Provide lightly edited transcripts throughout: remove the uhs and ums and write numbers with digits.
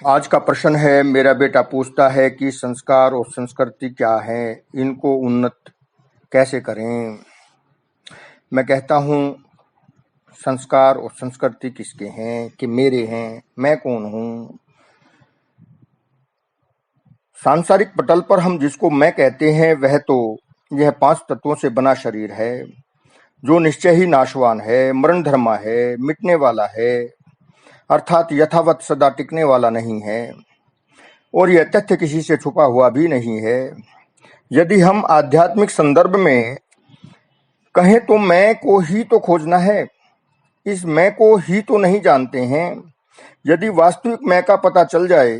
आज का प्रश्न है, मेरा बेटा पूछता है कि संस्कार और संस्कृति क्या है, इनको उन्नत कैसे करें। मैं कहता हूँ, संस्कार और संस्कृति किसके हैं कि मेरे हैं, मैं कौन हूँ। सांसारिक पटल पर हम जिसको मैं कहते हैं वह तो यह 5 तत्वों से बना शरीर है, जो निश्चय ही नाशवान है, मरण धर्मा है, मिटने वाला है, अर्थात यथावत सदा टिकने वाला नहीं है, और यह तथ्य किसी से छुपा हुआ भी नहीं है। यदि हम आध्यात्मिक संदर्भ में कहें तो मैं को ही तो खोजना है, इस मैं को ही तो नहीं जानते हैं। यदि वास्तविक मैं का पता चल जाए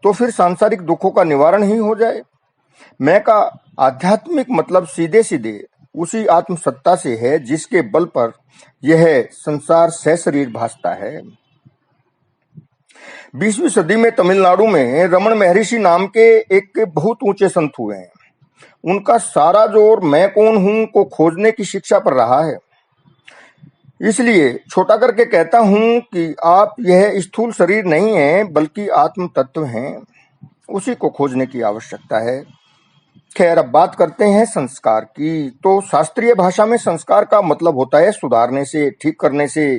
तो फिर सांसारिक दुखों का निवारण ही हो जाए। मैं का आध्यात्मिक मतलब सीधे सीधे उसी आत्म सत्ता से है जिसके बल पर यह संसार सशरीर भासता है। 20वीं सदी में तमिलनाडु में रमन महर्षि नाम के एक बहुत ऊंचे संत हुए हैं। उनका सारा जोर मैं कौन हूं को खोजने की शिक्षा पर रहा है। इसलिए छोटा करके कहता हूं कि आप यह स्थूल शरीर नहीं है बल्कि आत्म तत्व हैं, उसी को खोजने की आवश्यकता है। खैर, अब बात करते हैं संस्कार की। तो शास्त्रीय भाषा में संस्कार का मतलब होता है सुधारने से, ठीक करने से,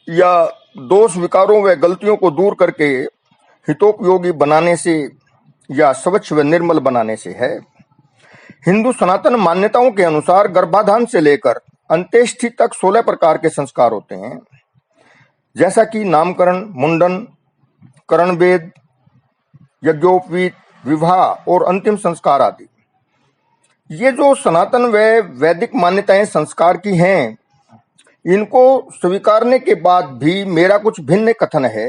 या दोष विकारों व गलतियों को दूर करके हितोपयोगी बनाने से, या स्वच्छ व निर्मल बनाने से है। हिंदू सनातन मान्यताओं के अनुसार गर्भाधान से लेकर अंत्येष्टि तक 16 प्रकार के संस्कार होते हैं, जैसा कि नामकरण, मुंडन, करणवेद, यज्ञोपवीत, विवाह और अंतिम संस्कार आदि। ये जो सनातन व वैदिक मान्यताएं संस्कार की हैं, इनको स्वीकारने के बाद भी मेरा कुछ भिन्न कथन है।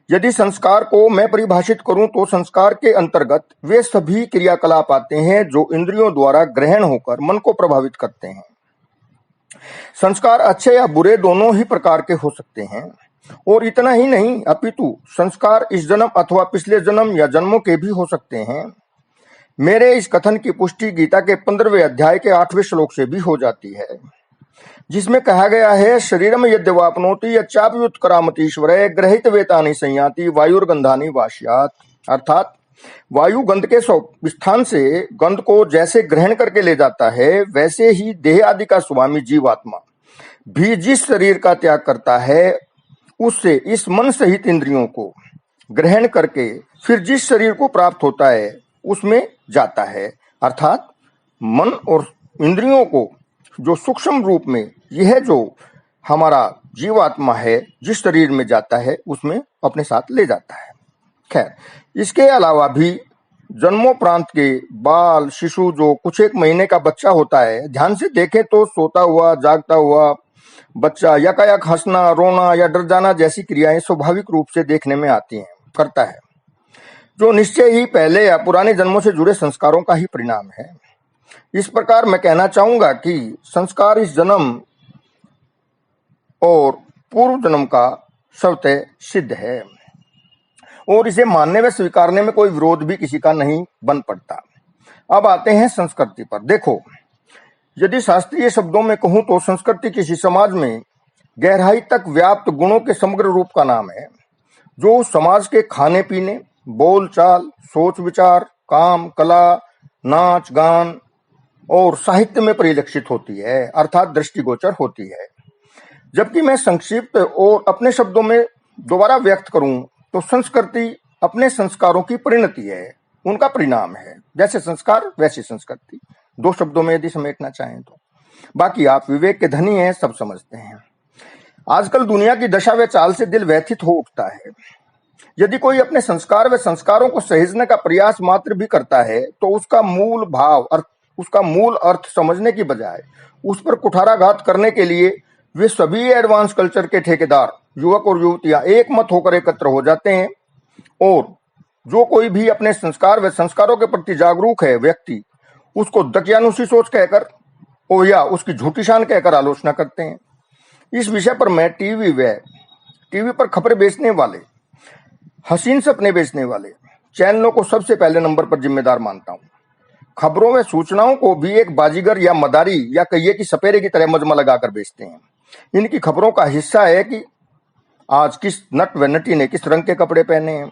यदि संस्कार को मैं परिभाषित करूं तो संस्कार के अंतर्गत वे सभी क्रियाकलाप आते हैं जो इंद्रियों द्वारा ग्रहण होकर मन को प्रभावित करते हैं। संस्कार अच्छे या बुरे दोनों ही प्रकार के हो सकते हैं, और इतना ही नहीं अपितु संस्कार इस जन्म अथवा पिछले जन्म या जन्मों के भी हो सकते हैं। मेरे इस कथन की पुष्टि गीता के 15वें अध्याय के 8वें श्लोक से भी हो जाती है, जिसमें कहा गया है, शरीरम यद्यवाप्नोति यच्चाप्युत्क्रामतीश्वरे गृहीत वेतानि संयाति वायुर्गंधानि वास्यात्। अर्थात वायु गंध के स्थान से गंध को जैसे ग्रहण करके ले जाता है, वैसे ही देह आदि का स्वामी जीवात्मा भी जिस शरीर का त्याग करता है, उससे इस मन सहित इंद्रियों को ग्रहण करके फिर जिस शरीर को प्राप्त होता है उसमें जाता है। अर्थात मन और इंद्रियों को जो सूक्ष्म रूप में यह जो हमारा जीवात्मा है जिस शरीर में जाता है उसमें अपने साथ ले जाता है। खैर, इसके अलावा भी जन्मोपरांत के बाल शिशु जो कुछ एक महीने का बच्चा होता है, ध्यान से देखें तो सोता हुआ, जागता हुआ बच्चा यकायक हंसना, रोना या डर जाना जैसी क्रियाएं स्वाभाविक रूप से देखने में आती हैं, करता है, जो निश्चय ही पहले या पुराने जन्मों से जुड़े संस्कारों का ही परिणाम है। इस प्रकार मैं कहना चाहूंगा कि संस्कार इस जन्म और पूर्व जन्म का स्वतः सिद्ध है, और इसे मानने व स्वीकारने में कोई विरोध भी किसी का नहीं बन पड़ता। अब आते हैं संस्कृति पर। देखो, यदि शास्त्रीय शब्दों में कहूं तो संस्कृति किसी समाज में गहराई तक व्याप्त गुणों के समग्र रूप का नाम है, जो समाज के खाने पीने, बोल चाल, सोच विचार, काम, कला, नाच गान और साहित्य में परिलक्षित होती है, अर्थात दृष्टिगोचर होती है। जबकि मैं संक्षिप्त और अपने शब्दों में दोबारा व्यक्त करूं तो संस्कृति अपने संस्कारों की परिणति है, उनका परिणाम है। जैसे संस्कार वैसी संस्कृति, 2 शब्दों में यदि समेटना चाहें तो। बाकी आप विवेक के धनी हैं, सब समझते हैं। आजकल दुनिया की दशा व चाल से दिल व्यथित हो उठता है। यदि कोई अपने संस्कार व संस्कारों को सहेजने का प्रयास मात्र भी करता है तो उसका मूल अर्थ समझने की बजाय उस पर कुठाराघात करने के लिए वे सभी एडवांस कल्चर के ठेकेदार युवक और युवतियां एक मत होकर एकत्र हो जाते हैं, और जो कोई भी अपने संस्कार व संस्कारों के प्रति जागरूक है व्यक्ति उसको दकियानुसी सोच कहकर और या उसकी झूठी शान कहकर आलोचना करते हैं। इस विषय पर मैं टीवी पर खबरें बेचने वाले, हसीन सपने बेचने वाले चैनलों को सबसे पहले नंबर पर जिम्मेदार मानता हूं। खबरों में सूचनाओं को भी एक बाजीगर या मदारी या कहिए कि सपेरे की तरह मजमा लगाकर बेचते हैं। इनकी खबरों का हिस्सा है कि आज किस नट व नटी ने किस रंग के कपड़े पहने हैं,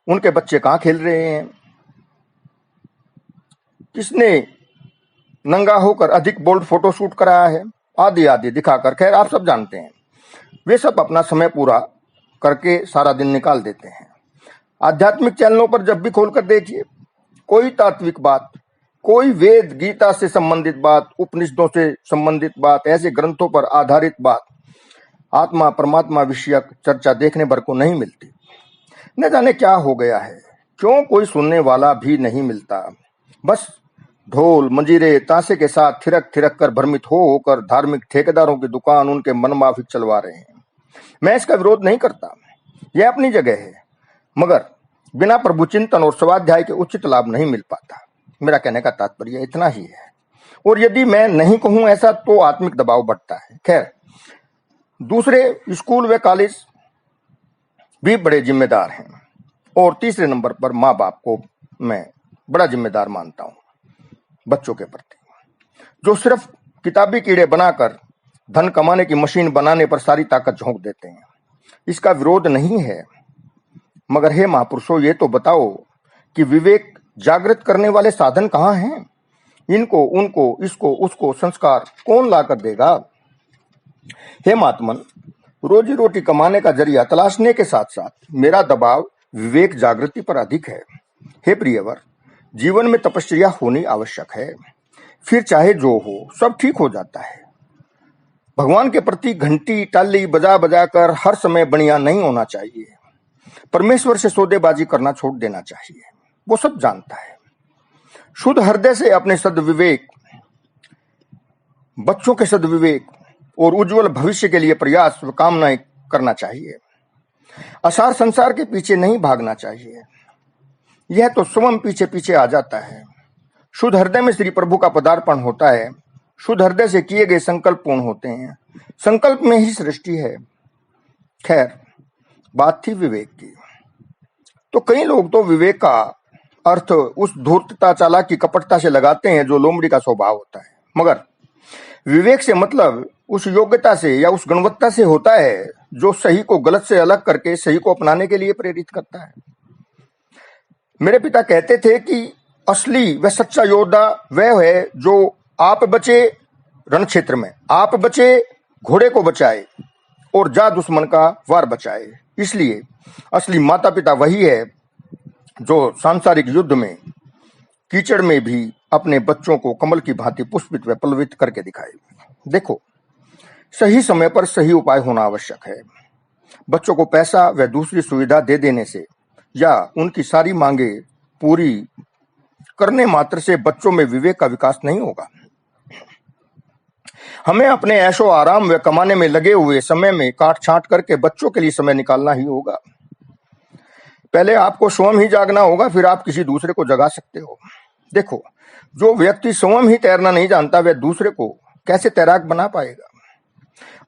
उनके बच्चे कहाँ खेल रहे हैं, किसने नंगा होकर अधिक बोल्ड फोटो शूट कराया है, आदि आदि दिखाकर, खैर आप सब जानते हैं, वे सब अपना समय पूरा करके सारा दिन निकाल देते हैं। आध्यात्मिक चैनलों पर जब भी खोलकर देखिए, कोई तात्विक बात, कोई वेद गीता से संबंधित बात, उपनिषदों से संबंधित बात, ऐसे ग्रंथों पर आधारित बात, आत्मा परमात्मा विषयक चर्चा देखने भर को नहीं मिलती। न जाने क्या हो गया है, क्यों कोई सुनने वाला भी नहीं मिलता। बस ढोल मंजीरे ताशे के साथ थिरक थिरक कर भ्रमित हो होकर धार्मिक ठेकेदारों की दुकान उनके मनमाफिक चलवा रहे हैं। मैं इसका विरोध नहीं करता, यह अपनी जगह है, मगर बिना प्रभु चिंतन और स्वाध्याय के उचित लाभ नहीं मिल पाता। मेरा कहने का तात्पर्य इतना ही है। और यदि मैं नहीं कहूं ऐसा तो आत्मिक दबाव बढ़ता है। खैर, दूसरे स्कूल व कॉलेज भी बड़े जिम्मेदार हैं, और तीसरे नंबर पर माँ बाप को मैं बड़ा जिम्मेदार मानता हूं बच्चों के प्रति, जो सिर्फ किताबी कीड़े बनाकर धन कमाने की मशीन बनाने पर सारी ताकत झोंक देते हैं। इसका विरोध नहीं है, मगर हे महापुरुषों, ये तो बताओ कि विवेक जागृत करने वाले साधन कहाँ हैं? इनको, उनको, इसको, उसको संस्कार कौन ला कर देगा? हे महात्मन, रोजी रोटी कमाने का जरिया तलाशने के साथ साथ मेरा दबाव विवेक जागृति पर अधिक है। हे प्रियवर, जीवन में तपस्या होनी आवश्यक है, फिर चाहे जो हो सब ठीक हो जाता है। भगवान के प्रति घंटी टाली बजा बजा कर हर समय बढ़िया नहीं होना चाहिए। परमेश्वर से सौदेबाजी करना छोड़ देना चाहिए, वो सब जानता है। शुद्ध हृदय से अपने सद्विवेक, बच्चों के सद्विवेक और उज्जवल भविष्य के लिए प्रयास व कामनाएं करना चाहिए। असार संसार के पीछे नहीं भागना चाहिए, यह तो स्वयं पीछे पीछे आ जाता है। शुद्ध हृदय में श्री प्रभु का पदार्पण होता है, शुद्ध हृदय से किए गए संकल्प पूर्ण होते हैं, संकल्प में ही सृष्टि है। खैर, बात थी विवेक की। तो कई लोग तो विवेक का अर्थ उस धूर्तता चालाकी कपटता से लगाते हैं जो लोमड़ी का स्वभाव होता है, मगर विवेक से मतलब उस योग्यता से या उस गुणवत्ता से होता है जो सही को गलत से अलग करके सही को अपनाने के लिए प्रेरित करता है। मेरे पिता कहते थे कि असली व सच्चा योद्धा वह है जो आप बचे रण क्षेत्र में, आप बचे घोड़े को बचाए और जा दुश्मन का वार बचाए। इसलिए असली माता पिता वही है जो सांसारिक युद्ध में कीचड़ में भी अपने बच्चों को कमल की भांति पुष्पित व पल्लवित करके दिखाए। देखो, सही समय पर सही उपाय होना आवश्यक है। बच्चों को पैसा व दूसरी सुविधा दे देने से या उनकी सारी मांगे पूरी करने मात्र से बच्चों में विवेक का विकास नहीं होगा। हमें अपने ऐशो आराम व कमाने में लगे हुए समय में काट छांट करके बच्चों के लिए समय निकालना ही होगा। पहले आपको स्वयं ही जागना होगा, फिर आप किसी दूसरे को जगा सकते हो। देखो, जो व्यक्ति स्वयं ही तैरना नहीं जानता वह दूसरे को कैसे तैराक बना पाएगा?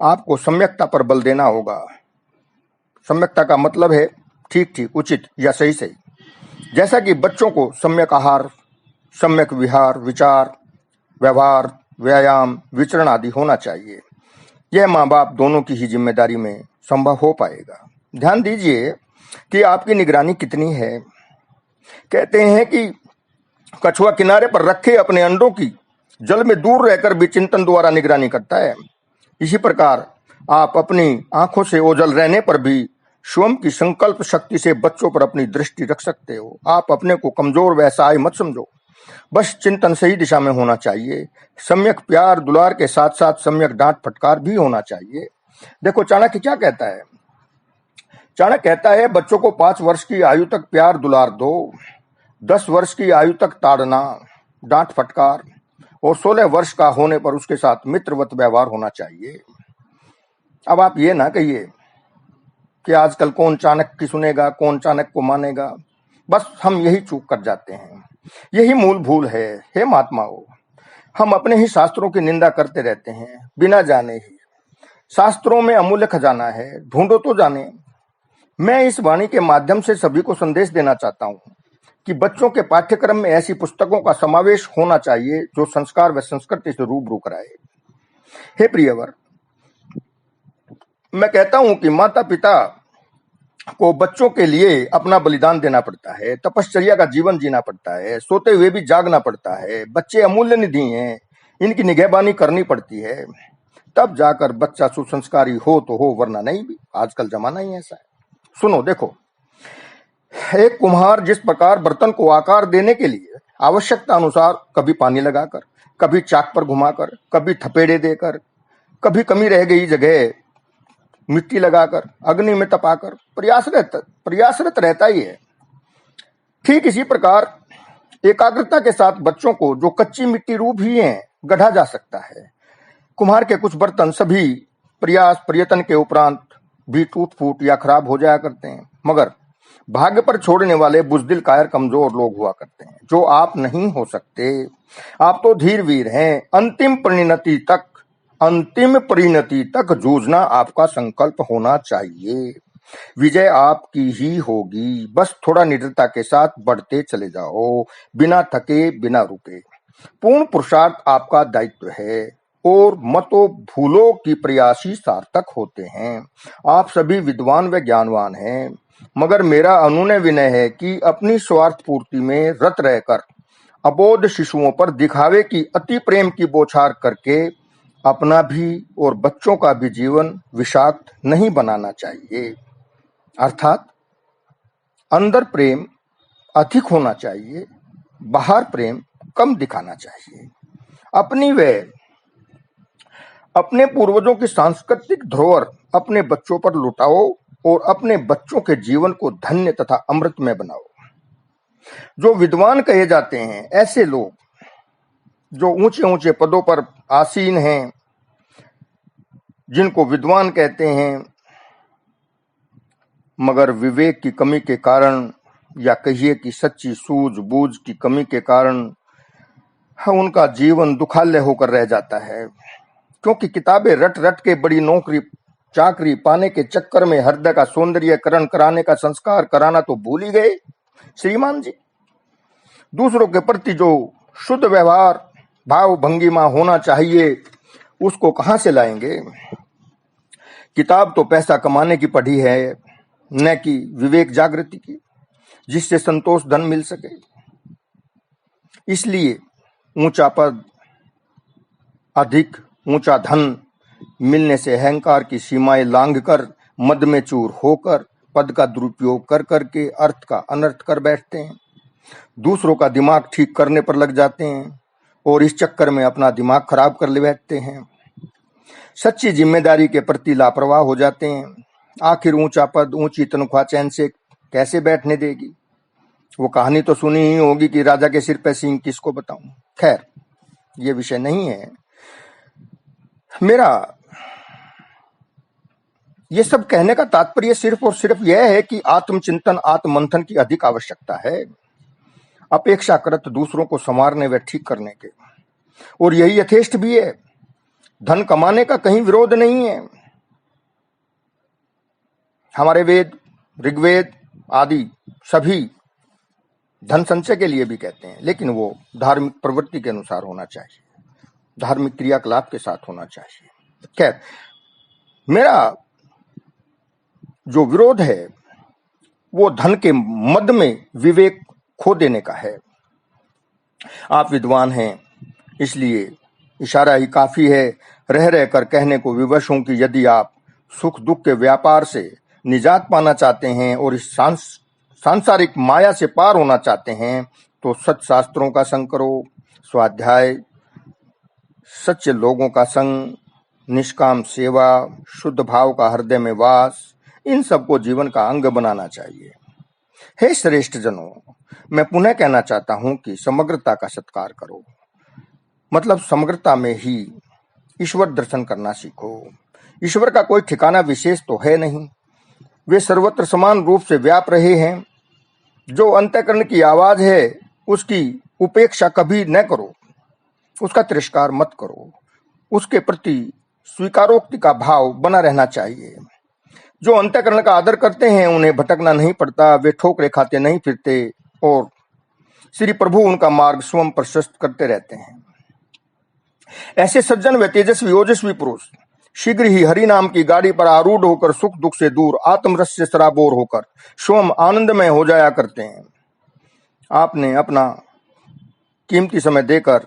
आपको सम्यकता पर बल देना होगा। सम्यकता का मतलब है ठीक ठीक, उचित या सही सही। जैसा कि बच्चों को सम्यक आहार, सम्यक विहार, विचार, व्यवहार, व्यायाम, विचरण आदि होना चाहिए। यह माँ बाप दोनों की ही जिम्मेदारी में संभव हो पाएगा। ध्यान दीजिए कि आपकी निगरानी कितनी है। कहते हैं कि कछुआ किनारे पर रखे अपने अंडों की जल में दूर रहकर भी चिंतन द्वारा निगरानी करता है। इसी प्रकार आप अपनी आंखों से ओझल रहने पर भी स्वयं की संकल्प शक्ति से बच्चों पर अपनी दृष्टि रख सकते हो। आप अपने को कमजोर व असहाय मत समझो, बस चिंतन सही दिशा में होना चाहिए। सम्यक प्यार दुलार के साथ साथ सम्यक डांट फटकार भी होना चाहिए। देखो, चाणक्य क्या कहता है? चाणक्य कहता है, बच्चों को 5 वर्ष की आयु तक प्यार दुलार दो, 10 वर्ष की आयु तक ताड़ना, डांट फटकार, और 16 वर्ष का होने पर उसके साथ मित्रवत व्यवहार होना चाहिए। अब आप ये ना कहिए कि आजकल कौन चाणक्य की सुनेगा, कौन चाणक्य को मानेगा। बस हम यही चूक कर जाते हैं, यही मूल भूल है। हे महात्माओं, हम अपने ही शास्त्रों की निंदा करते रहते हैं बिना जाने ही। शास्त्रों में अमूल्य खजाना है, ढूंढो तो जाने। मैं इस वाणी के माध्यम से सभी को संदेश देना चाहता हूँ कि बच्चों के पाठ्यक्रम में ऐसी पुस्तकों का समावेश होना चाहिए जो संस्कार व संस्कृति से रूबरू कराए। हे प्रियवर, मैं कहता हूं कि माता पिता को बच्चों के लिए अपना बलिदान देना पड़ता है, तपश्चर्या का जीवन जीना पड़ता है, सोते हुए भी जागना पड़ता है। बच्चे अमूल्य निधि हैं, इनकी निगहबानी करनी पड़ती है, तब जाकर बच्चा सुसंस्कारी हो तो हो, वरना नहीं भी। आजकल जमाना ही ऐसा है। सुनो, देखो, एक कुम्हार जिस प्रकार बर्तन को आकार देने के लिए आवश्यकता अनुसार कभी पानी लगाकर, कभी चाक पर घुमाकर, कभी थपेड़े देकर, कभी कमी रह गई जगह मिट्टी लगाकर, अग्नि में तपाकर प्रयासरत रहता ही है, ठीक इसी प्रकार एकाग्रता के साथ बच्चों को, जो कच्ची मिट्टी रूप ही हैं, गढ़ा जा सकता है। कुम्हार के कुछ बर्तन सभी प्रयत्न के उपरांत भी टूट फूट या खराब हो जाया करते हैं, मगर भाग्य पर छोड़ने वाले बुजदिल कायर कमजोर लोग हुआ करते हैं, जो आप नहीं हो सकते। आप तो धीर वीर हैं। अंतिम परिणति तक जूझना आपका संकल्प होना चाहिए। विजय आपकी ही होगी। बस थोड़ा निडरता के साथ बढ़ते चले जाओ, बिना थके, बिना रुके। पूर्ण पुरुषार्थ आपका दायित्व है और मतो भूलो की प्रयासी सार्थक होते हैं। आप सभी विद्वान व ज्ञानवान हैं, मगर मेरा अनुनय विनय है कि अपनी स्वार्थ पूर्ति में रत रहकर अबोध शिशुओं पर दिखावे की अति प्रेम की बौछार करके अपना भी और बच्चों का भी जीवन विषाक्त नहीं बनाना चाहिए। अर्थात अंदर प्रेम अधिक होना चाहिए, बाहर प्रेम कम दिखाना चाहिए। अपनी व अपने पूर्वजों की सांस्कृतिक धरोहर अपने बच्चों पर लुटाओ और अपने बच्चों के जीवन को धन्य तथा अमृतमय बनाओ। जो विद्वान कहे जाते हैं, ऐसे लोग जो ऊंचे ऊंचे पदों पर आसीन हैं, जिनको विद्वान कहते हैं, मगर विवेक की कमी के कारण या कहिए कि सच्ची सूझबूझ की कमी के कारण उनका जीवन दुखालय होकर रह जाता है, क्योंकि किताबें रट रट के बड़ी नौकरी चाकरी पाने के चक्कर में हृदय का सौंदर्यकरण कराने का संस्कार कराना तो भूल ही गए। श्रीमान जी, दूसरों के प्रति जो शुद्ध व्यवहार भाव भंगिमा होना चाहिए, उसको कहां से लाएंगे? किताब तो पैसा कमाने की पढ़ी है, न कि विवेक जागृति की, जिससे संतोष धन मिल सके। इसलिए ऊंचा पद, अधिक ऊंचा धन मिलने से अहंकार की सीमाएं लांघकर, मद में चूर होकर, पद का दुरुपयोग कर करके अर्थ का अनर्थ कर बैठते हैं। दूसरों का दिमाग ठीक करने पर लग जाते हैं और इस चक्कर में अपना दिमाग खराब कर ले बैठते हैं। सच्ची जिम्मेदारी के प्रति लापरवाह हो जाते हैं। आखिर ऊंचा पद, ऊंची तनख्वाह चैन से कैसे बैठने देगी? वो कहानी तो सुनी ही होगी कि राजा के सिर पे सींग किसको बताऊं। खैर, ये विषय नहीं है मेरा। ये सब कहने का तात्पर्य सिर्फ और सिर्फ यह है कि आत्मचिंतन, आत्ममंथन की अधिक आवश्यकता है, अपेक्षाकृत दूसरों को संवारने व ठीक करने के। और यही यथेष्ट भी है। धन कमाने का कहीं विरोध नहीं है। हमारे वेद, ऋग्वेद आदि सभी धन संचय के लिए भी कहते हैं, लेकिन वो धार्मिक प्रवृत्ति के अनुसार होना चाहिए, धार्मिक क्रियाकलाप के साथ होना चाहिए। खैर, मेरा जो विरोध है वो धन के मद में विवेक खो देने का है। आप विद्वान हैं, इसलिए इशारा ही काफी है। रह रहकर कहने को विवश हूं कि यदि आप सुख दुख के व्यापार से निजात पाना चाहते हैं और इस सांसारिक माया से पार होना चाहते हैं, तो सत्शास्त्रों का संग करो, स्वाध्याय, सच्चे लोगों का संग, निष्काम सेवा, शुद्ध भाव का हृदय में वास, इन सबको जीवन का अंग बनाना चाहिए। हे श्रेष्ठ जनों, मैं पुनः कहना चाहता हूं कि समग्रता का सत्कार करो। मतलब समग्रता में ही ईश्वर दर्शन करना सीखो। ईश्वर का कोई ठिकाना विशेष तो है नहीं, वे सर्वत्र समान रूप से व्याप रहे हैं। जो अंतःकरण की आवाज है, उसकी उपेक्षा कभी न करो, उसका तिरस्कार मत करो, उसके प्रति स्वीकारोक्ति का भाव बना रहना चाहिए। जो अंतःकरण का आदर करते हैं, उन्हें भटकना नहीं पड़ता, वे ठोकरे खाते नहीं फिरते और श्री प्रभु उनका मार्ग स्वयं प्रशस्त करते रहते हैं। ऐसे सज्जन व तेजस्वी ओजस्वी पुरुष शीघ्र ही हरि नाम की गाड़ी पर आरूढ़ होकर सुख दुख से दूर आत्मरस से सराबोर होकर स्वयं आनंदमय हो जाया करते हैं। आपने अपना कीमती समय देकर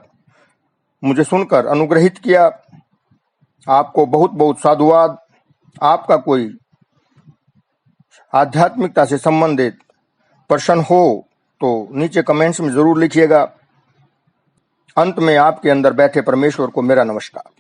मुझे सुनकर अनुग्रहित किया। आपको बहुत बहुत साधुवाद। आपका कोई आध्यात्मिकता से संबंधित प्रश्न हो तो नीचे कमेंट्स में जरूर लिखिएगा। अंत में आपके अंदर बैठे परमेश्वर को मेरा नमस्कार।